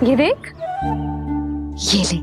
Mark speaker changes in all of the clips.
Speaker 1: ये देख, ये ले।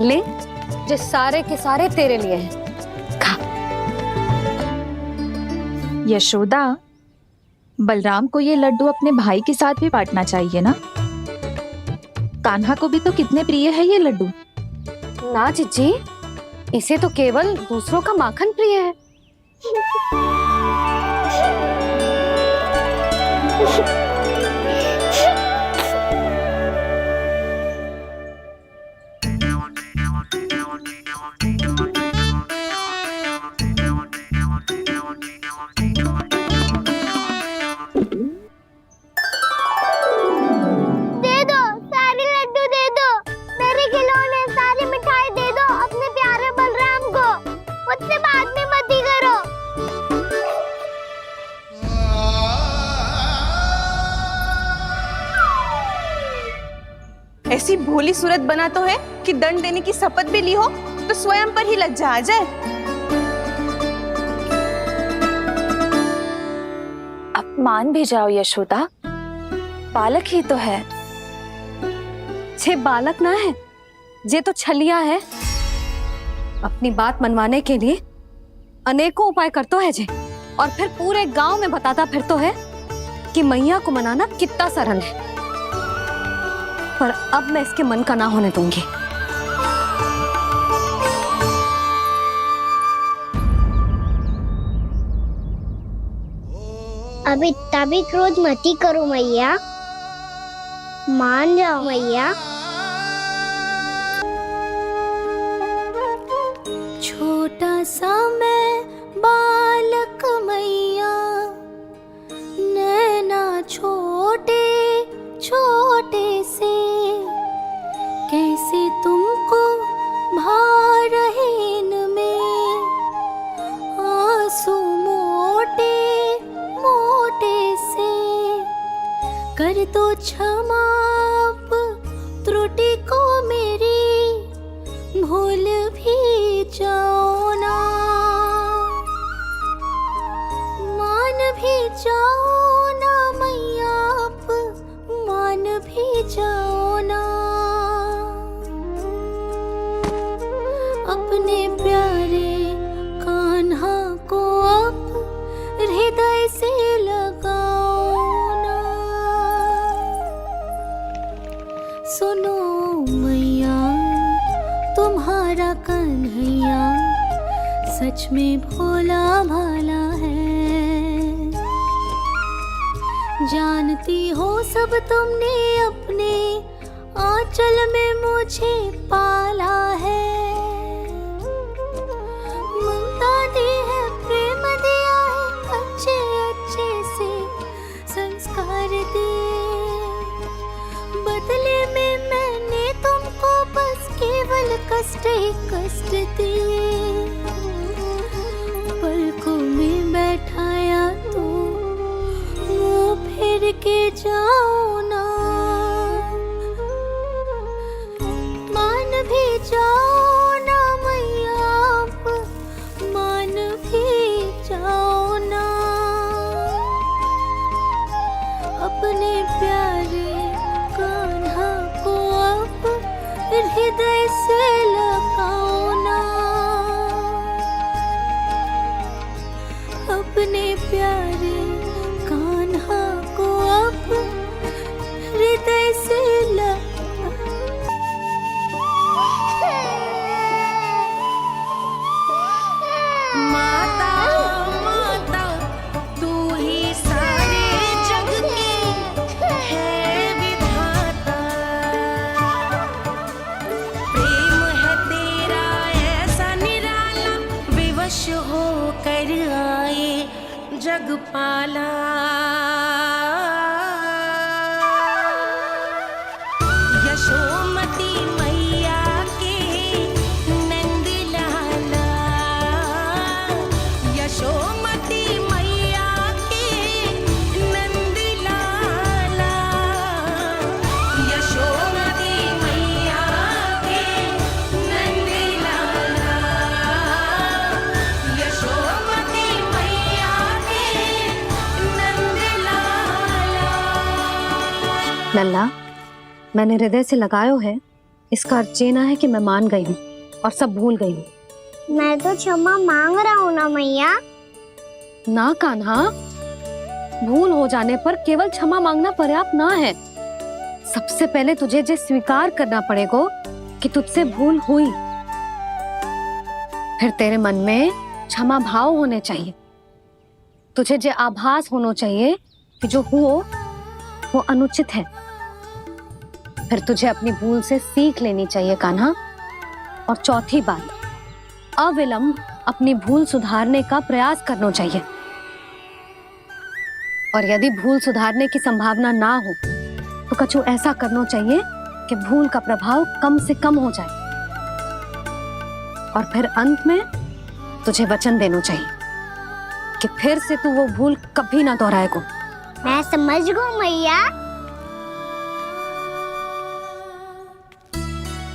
Speaker 1: ले, जो सारे के सारे तेरे लिए हैं, खा।
Speaker 2: यशोदा, बलराम को ये लड्डू अपने भाई के साथ भी बांटना चाहिए ना। कान्हा को भी तो कितने प्रिय है ये लड्डू।
Speaker 1: ना जीजी, इसे तो केवल दूसरों का माखन प्रिय है।
Speaker 3: ऐसी भोली सूरत बना तो है कि दंड देने की शपथ भी ली हो तो स्वयं पर ही लज्जा आ जाए।
Speaker 2: अपमान भी जाओ यशोदा, बालक ही तो है।
Speaker 1: छे बालक ना है, जे तो छलिया है। अपनी बात मनवाने के लिए अनेकों उपाय करतो है जे, और फिर पूरे गांव में बताता फिरतो है कि मैया को मनाना कितना सरल है। पर अब मैं इसके मन का ना होने दूंगी।
Speaker 4: अब इतना भी क्रोध मत ही करो मैया, मान जाओ मैया।
Speaker 5: छोटा सा मैं बालक मैया, नैना छोटे छोटे से, कैसे तुमको भा रहे इनमें आंसू मोटे मोटे से। कर दो क्षमा त्रुटि को मेरी, भूल भी जाओ ना, मान भी जाओ ना मैया, आप मान भी जाओ ना। अपने प्यारे कान्हा को अब हृदय से लगाओ ना। सुनो मैया, तुम्हारा कन्हैया सच में भोला भाला है। जानती हो सब तुमने अपने आंचल में मुझे पाला है। ममता दी है, प्रेम दिया है, अच्छे अच्छे से संस्कार दिए। बदले में मैंने तुमको बस केवल कष्ट ही कष्ट दिए। पलकों में बैठाया तो मुंह फेर के जाओ ना, मान भी जाओ ना मैया, आप मान भी जाओ ना। अपने प्यारे कान्हा को अब हृदय से लगाओ ना। अपने प्यारे कान्हा को अब हृदय से
Speaker 6: माता माता तू ही सारे जग की है विधाता। प्रेम है तेरा ऐसा निराला, विवश होकर आए जगपाला। यशोमती मैया के नंद लाला, यशोमती मैया के नंद लाला, यशोमती मैया के नंद लाला, यशोमती मैया के
Speaker 1: लल्ला, मैंने हृदय से लगायो है, इसका अर्थ ये ना है कि मैं मान गई हूँ और सब भूल गई हूँ।
Speaker 4: मैं तो क्षमा मांग रहा हूँ ना मैया।
Speaker 1: ना कान्हा, भूल हो जाने पर केवल क्षमा मांगना पर्याप्त ना है। सबसे पहले तुझे ये स्वीकार करना पड़ेगा कि तुझसे भूल हुई। फिर तेरे मन में क्षमा भाव होने चाहिए। तुझे ये आभास होना चाहिए कि जो हुआ वो अनुचित है। फिर तुझे अपनी भूल से सीख लेनी चाहिए कान्हा। और चौथी बात, अविलंब अपनी भूल सुधारने का प्रयास करना चाहिए। और यदि भूल सुधारने की संभावना ना हो तो कछु ऐसा करना चाहिए कि भूल का प्रभाव कम से कम हो जाए। और फिर अंत में तुझे वचन देना चाहिए कि फिर से तू वो भूल कभी ना दोहराएगा।
Speaker 4: मैं समझ गई मैया।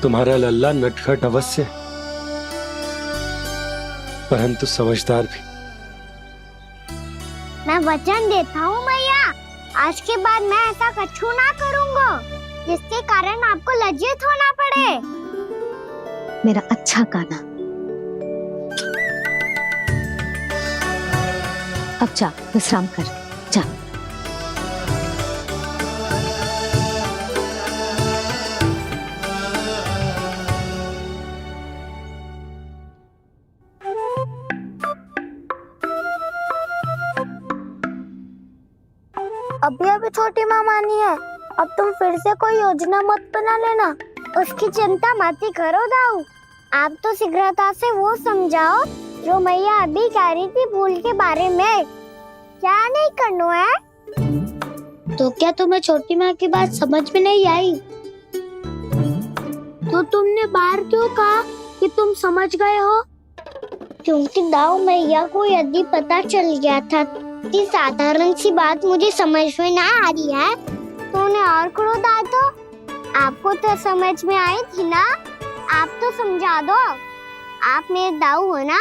Speaker 7: तुम्हारा लल्ला नटखट अवश्य, परंतु समझदार भी।
Speaker 4: मैं वचन देता हूँ मैया, आज के बाद मैं ऐसा कछु ना करूँगा जिसके कारण आपको लज्जित होना पड़े।
Speaker 1: मेरा अच्छा कान्हा, अब जा विश्राम कर, जा।
Speaker 4: अभी अभी छोटी माँ मानी है, अब तुम फिर से कोई योजना मत बना लेना। उसकी चिंता मत ही करो दाऊ। आप तो शीघ्रता से वो समझाओ जो मैया अभी कह रही थी भूल के बारे में। क्या नहीं करना है? तो क्या तुम्हें छोटी माँ की बात समझ में नहीं आई? तो तुमने बाहर क्यों कहा कि तुम समझ गए हो? क्योंकि दाऊ मैया को यदि पता चल गया था कि साधारण सी बात मुझे समझ में ना आ रही है तो उन्हें और क्रोध आया। तो आपको तो समझ में आई थी ना, आप तो समझा दो। आप मेरे दाऊ हो ना।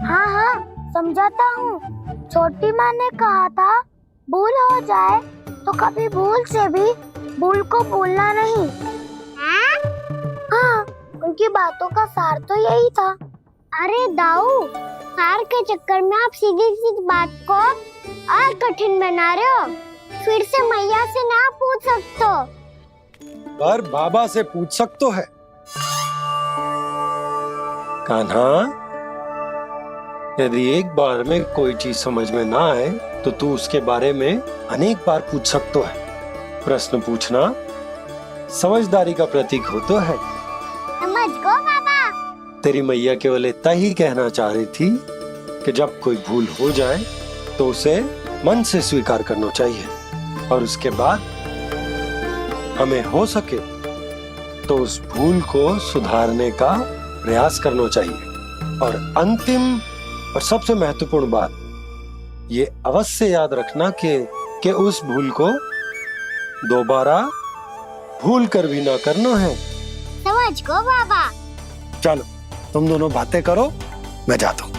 Speaker 4: हाँ हाँ समझाता हूँ। छोटी माँ ने कहा था भूल हो जाए तो कभी भूल से भी भूल को भूलना नहीं। हाँ, उनकी बातों का सार तो यही था। अरे दाऊ, सार के चक्कर में आप सीधी सीधी बात को और कठिन बना रहे हो। फिर से मैया से ना पूछ सकते हो,
Speaker 7: पर बाबा से पूछ सकते है। कान्हा, यदि एक बार में कोई चीज समझ में ना आए तो तू उसके बारे में अनेक बार पूछ सकते है। प्रश्न पूछना समझदारी का प्रतीक होता है।
Speaker 4: समझ गो बाबा।
Speaker 7: तेरी मैया केवल इतना ही कहना चाह रही थी कि जब कोई भूल हो जाए तो उसे मन से स्वीकार करना चाहिए और उसके बाद हमें हो सके तो उस भूल को सुधारने का प्रयास करना चाहिए। और अंतिम और सबसे महत्वपूर्ण बात ये अवश्य याद रखना कि उस भूल को दोबारा भूल कर भी ना करना है।
Speaker 4: समझ गो बाबा।
Speaker 7: चलो तुम दोनों बातें करो, मैं जाता हूँ।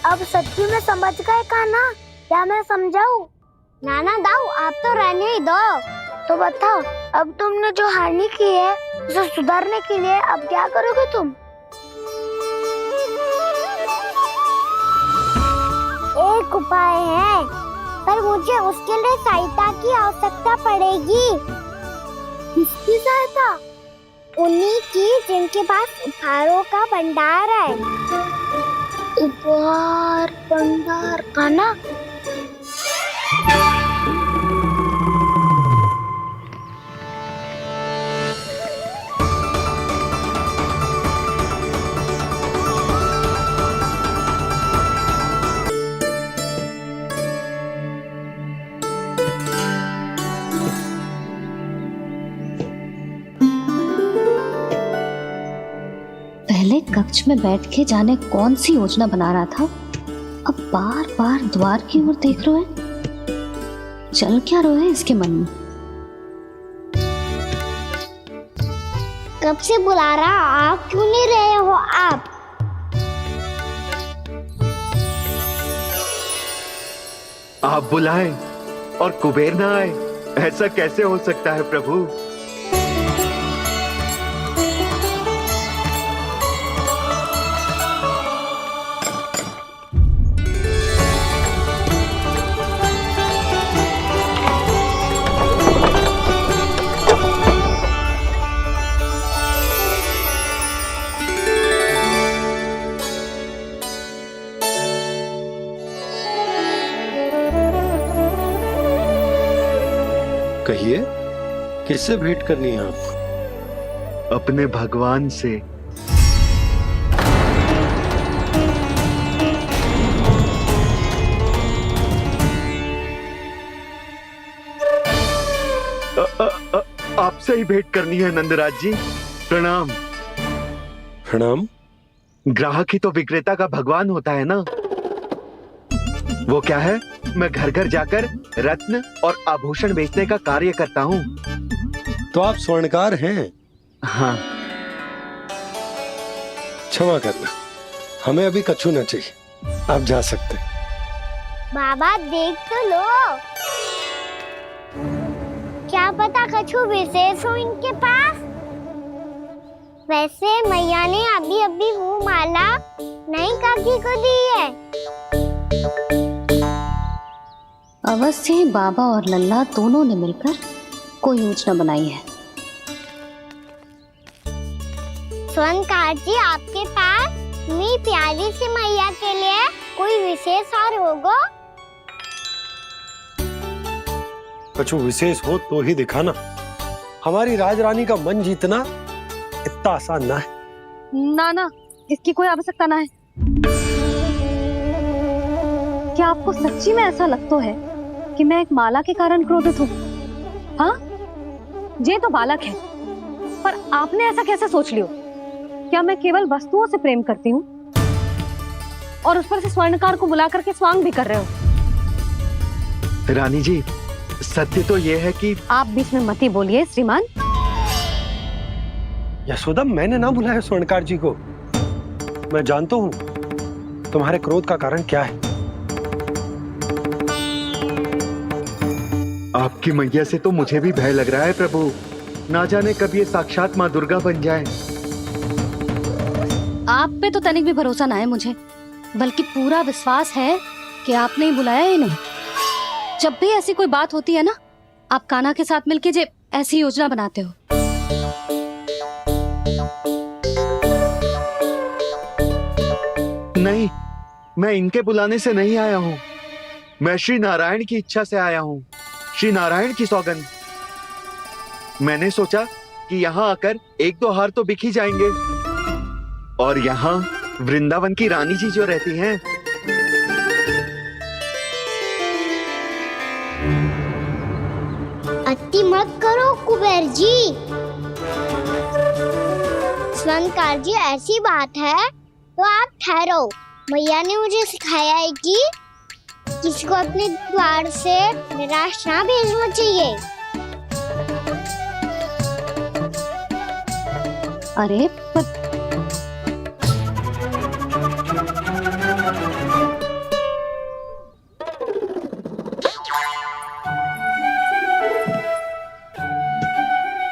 Speaker 4: अब सच्ची में समझ गए कान्हा? क्या मैं समझाऊं? नाना दाऊ, आप तो रहने ही दो। तो बताओ, अब तुमने जो हानि की है उसे सुधारने के लिए अब क्या करोगे तुम? एक उपाय है, पर मुझे उसके लिए सहायता की आवश्यकता पड़ेगी। किसकी सहायता? उन्हीं की जिनके पास उपहारों का भंडार है। उपहार भंडार का ना?
Speaker 1: पहले कक्ष में बैठ के जाने कौन सी योजना बना रहा था, अब बार बार द्वार की ओर देख रहे हैं। चल क्या रहे है इसके मन में?
Speaker 4: कब से बुला रहा, आप क्यों नहीं रहे हो आप?
Speaker 8: आप बुलाएं और कुबेर ना आए, ऐसा कैसे हो सकता है प्रभु?
Speaker 7: कहिए, किससे भेंट करनी है आपको?
Speaker 8: अपने भगवान से। आपसे ही भेंट करनी है नंदराज जी। प्रणाम।
Speaker 7: प्रणाम।
Speaker 8: ग्राहक ही तो विक्रेता का भगवान होता है ना। वो क्या है, मैं घर घर जाकर रत्न और आभूषण बेचने का कार्य करता हूँ।
Speaker 7: तो आप स्वर्णकार हैं?
Speaker 8: हाँ।
Speaker 7: क्षमा करना, हमें अभी कछु न चाहिए, आप जा सकते हैं।
Speaker 4: बाबा देख तो लो, क्या पता कछु विशेष हो इनके पास। वैसे मैया ने अभी अभी वो माला नई काकी को दी है।
Speaker 1: अवश्य ही बाबा और लल्ला दोनों ने मिलकर कोई योजना बनाई है।
Speaker 4: स्वर्णकार जी, आपके पास मेरी प्यारी सी मैया के लिए कोई विशेष और होगा?
Speaker 7: कछु विशेष हो तो ही दिखाना। हमारी राजरानी का मन जीतना इतना आसान ना है।
Speaker 1: ना ना, इसकी कोई आवश्यकता ना है। क्या आपको सच्ची में ऐसा लगता है कि मैं एक माला के कारण क्रोधित हूँ? हाँ, ये तो बालक है, पर आपने ऐसा कैसे सोच लियो? क्या मैं केवल वस्तुओं से प्रेम करती हूँ और उस पर से स्वर्णकार को बुला करके स्वांग भी कर रहे हो?
Speaker 8: रानी जी, सत्य तो ये है कि
Speaker 1: आप बीच में मत ही बोलिए श्रीमान।
Speaker 7: यशोदा, मैंने ना बुलाया स्वर्णकार जी को। मैं जानता हूँ तुम्हारे क्रोध का कारण क्या है।
Speaker 8: आपकी मैया से तो मुझे भी भय लग रहा है प्रभु। ना जाने कब ये साक्षात माँ दुर्गा बन जाए।
Speaker 1: आप पे तो तनिक भी भरोसा ना है मुझे, बल्कि पूरा विश्वास है कि आपने ही बुलाया ही नहीं। जब भी ऐसी कोई बात होती है ना, आप कान्हा के साथ मिलके जे ऐसी योजना बनाते हो।
Speaker 8: नहीं, मैं इनके बुलाने से नहीं आया हूँ। मैं श्री नारायण की इच्छा से आया हूँ, श्री नारायण की सौगंध। मैंने सोचा कि यहाँ आकर एक दो हार तो बिक ही जाएंगे। और यहाँ वृंदावन की रानी जी जो रहती हैं,
Speaker 4: अति मत करो कुबेर जी। स्वर्णकार जी, ऐसी बात है तो आप ठहरो। मैया ने मुझे सिखाया है कि किसी को अपने द्वार से निराश ना भेजना चाहिए।
Speaker 1: अरे पर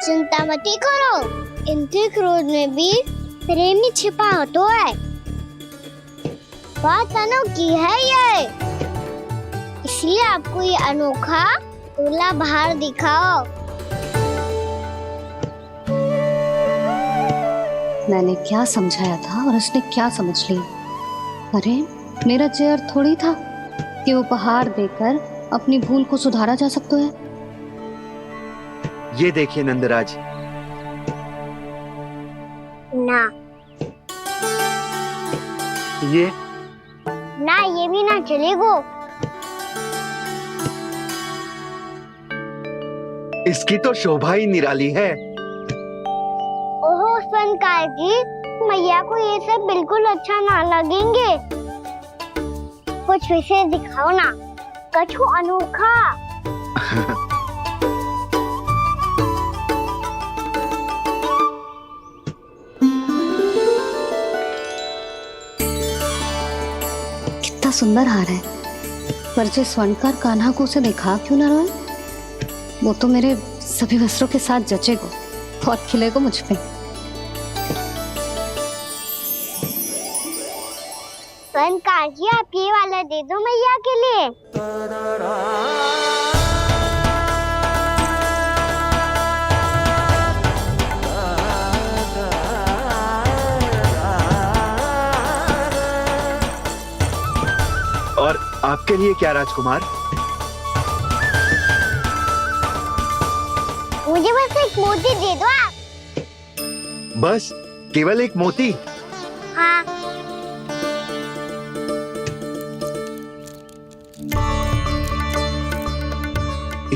Speaker 4: चिंता मत करो, इनके क्रोध में भी प्रेम ही छिपा तो है। बात अनोखी है ये, इसलिए आपको ये अनोखा दूल्हा बाहर दिखाओ।
Speaker 1: मैंने क्या समझाया था और उसने क्या समझ लिया? अरे मेरा चेयर थोड़ी था कि उपहार देकर अपनी भूल को सुधारा जा सकता है।
Speaker 8: ये देखिए नंदराज।
Speaker 4: ना
Speaker 8: ये
Speaker 4: ना, ये भी ना चलेगो।
Speaker 8: इसकी तो शोभा ही निराली है।
Speaker 4: ओहो स्वर्णकार जी, मैया को ये सब बिल्कुल अच्छा ना लगेंगे। कुछ विशेष दिखाओ ना, कछु अनोखा।
Speaker 1: सुंदर हार है, पर जो स्वर्णकार कान्हा को उसे दिखा क्यों ना रोए? वो तो मेरे सभी वस्त्रों के साथ जचेगा और खिलेगा मुझ पे।
Speaker 4: स्वर्णकार जी, आप ये वाला दे दो मैया के लिए।
Speaker 8: और आपके लिए क्या राजकुमार?
Speaker 4: मुझे बस एक मोती दे दो आप।
Speaker 8: बस केवल एक मोती?
Speaker 4: हाँ।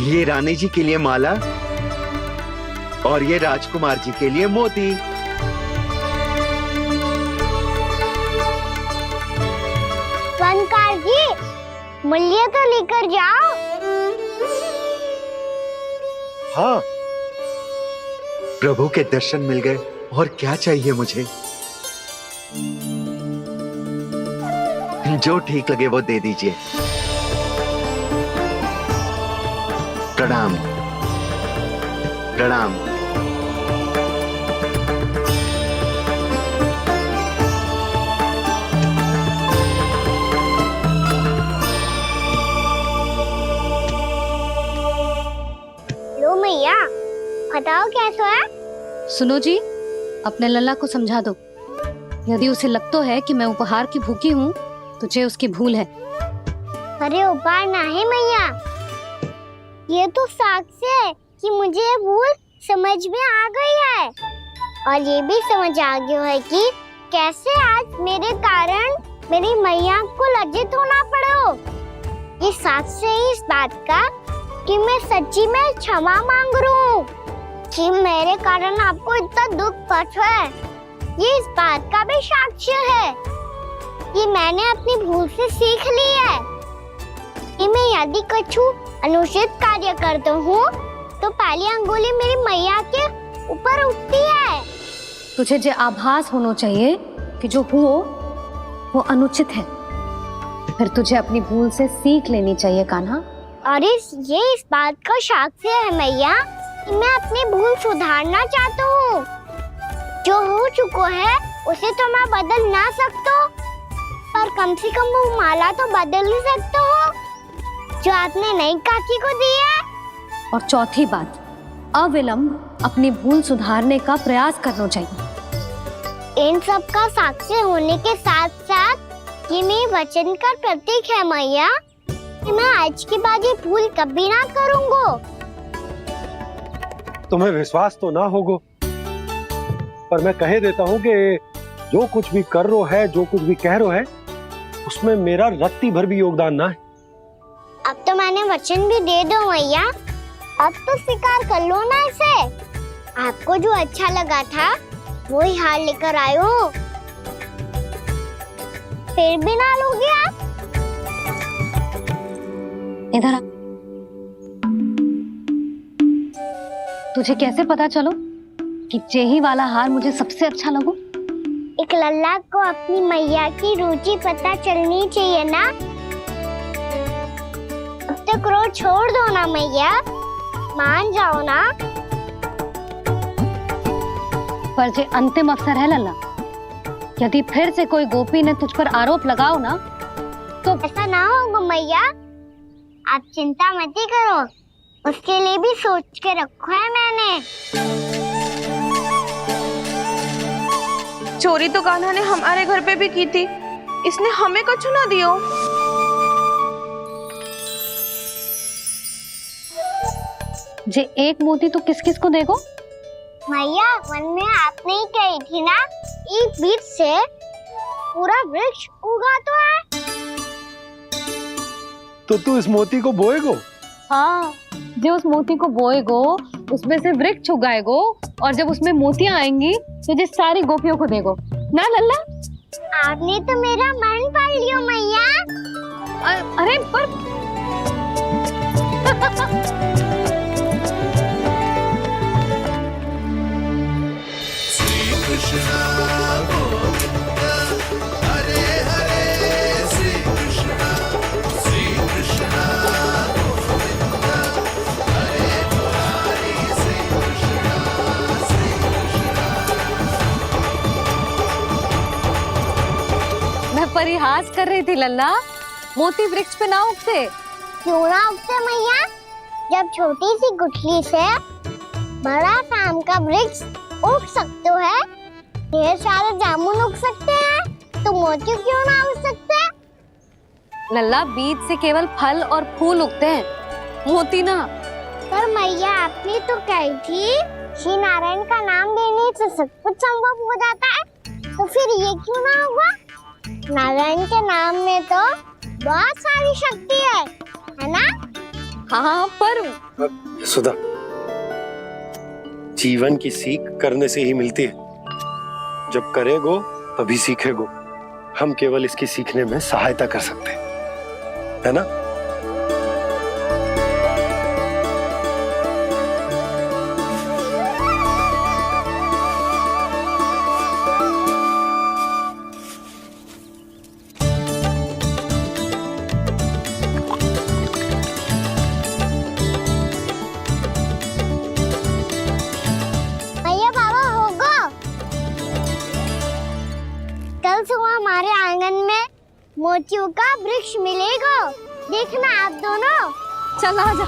Speaker 8: ये रानी जी के लिए माला और ये राजकुमार जी के लिए मोती।
Speaker 4: स्वर्णकार जी, मूल्य तो लेकर जाओ।
Speaker 7: हाँ,
Speaker 8: प्रभु के दर्शन मिल गए, और क्या चाहिए मुझे? जो ठीक लगे वो दे दीजिए। प्रणाम प्रणाम।
Speaker 4: लो मैया, बताओ कैसा है?
Speaker 1: सुनो जी, अपने लल्ला को समझा दो। यदि उसे लगता है कि मैं उपहार की भूखी हूँ, तो ये उसकी भूल है।
Speaker 4: अरे उपहार ना है मैया, ये तो साक्ष्य है कि मुझे ये भूल समझ में आ गई है, और ये भी समझ आ गया है कि कैसे आज मेरे कारण मेरी मैया को लज्जित होना पड़ो। ये साक्ष्य है इस बात का कि मैं सच्ची में क्षमा मांग रहा हूँ कि मेरे कारण आपको इतना दुख पहुंचा है। ये इस बात का भी साक्ष्य है कि मैंने अपनी भूल से सीख ली है कि मैं यदि कुछ अनुचित कार्य करता हूँ तो पहली अंगुली मेरी मैया के ऊपर उठती है।
Speaker 1: तुझे जो आभास होना चाहिए कि जो हुआ वो अनुचित है, फिर तुझे अपनी भूल से सीख लेनी चाहिए कान्हा।
Speaker 4: और ये इस बात का साक्ष्य है मैया कि मैं अपनी भूल सुधारना चाहता हूँ। जो हो चुका है उसे तो मैं बदल ना सकता, पर कम से कम वो माला तो बदल ही सकता हूँ जो आपने नई काकी को दी है।
Speaker 1: और चौथी बात, अविलंब अपनी भूल सुधारने का प्रयास करना चाहिए।
Speaker 4: इन सब का साक्ष्य होने के साथ साथ ये मेरे वचन का प्रतीक है मैया कि मैं आज के बाद ये भूल कभी ना करूँगा।
Speaker 7: तुम्हें विश्वास तो ना होगा, पर मैं कह देता हूँ कि जो कुछ भी कर रो है, जो कुछ भी कह रो है, उसमें मेरा रत्ती भर भी योगदान ना है।
Speaker 4: अब तो मैंने वचन भी दे दो मैया, अब तो स्वीकार कर लो ना इसे। आपको जो अच्छा लगा था वो ही हार लेकर आयो, फिर भी ना लोगे आप?
Speaker 1: इधर आ। तुझे कैसे पता चलो कि यही वाला हार मुझे सबसे अच्छा लगो?
Speaker 4: एक लल्ला को अपनी मैया की रुचि पता चलनी चाहिए ना। अब तक क्रोध छोड़ दो ना मैया, मान जाओ ना।
Speaker 1: पर ये अंतिम अवसर है लल्ला, यदि फिर से कोई गोपी ने तुझ पर आरोप लगाओ ना तो
Speaker 4: ऐसा ना होगा मैया, आप चिंता मत ही करो, उसके लिए भी सोच के रखा है मैंने।
Speaker 3: चोरी तो कान्हा ने हमारे घर पे भी की थी, इसने हमें कुछ ना दियो।
Speaker 1: जे एक मोती तो किस किस को देगो?
Speaker 4: मैया, मन में आपने ही कही थी ना, एक बीज से पूरा वृक्ष उगा तो है।
Speaker 7: तो तू इस मोती को बोएगो?
Speaker 1: हाँ, जो उस मोती को बोएगो उसमें से वृक्ष उगाएगो, और जब उसमें मोतियां आएंगी तो जिस सारी गोपियों को देगो ना लल्ला।
Speaker 4: आपने तो मेरा मन पढ़ लियो मैया।
Speaker 1: अरे पर
Speaker 9: श्री कृष्ण गोविंद हरे हरे, श्री कृष्ण
Speaker 1: कर रही थी लल्ला? मोती वृक्ष पे ना उगते।
Speaker 4: क्यों ना उगते मैया? जब छोटी सी गुठली से बड़ा आम का वृक्ष उग सकते है, ढेर सारे जामुन उग सकते हैं, तो मोती क्यों ना उग सकते?
Speaker 1: लल्ला, बीज से केवल फल और फूल उगते हैं, मोती ना।
Speaker 4: पर मैया आपने तो कही थी श्री नारायण का नाम लेने से सब कुछ संभव हो जाता है, तो फिर ये क्यों ना हुआ? नारायण के नाम में तो बहुत सारी शक्ति है ना?
Speaker 1: हाँ, पर
Speaker 7: सुधा, जीवन की सीख करने से ही मिलती है। जब करेगो तभी सीखेगो। हम केवल इसकी सीखने में सहायता कर सकते हैं, है ना?
Speaker 4: भैया बाबा होगो, कल सुबह हमारे आंगन में मोतियों का वृक्ष मिलेगा, देखना आप दोनों।
Speaker 1: चल आजा।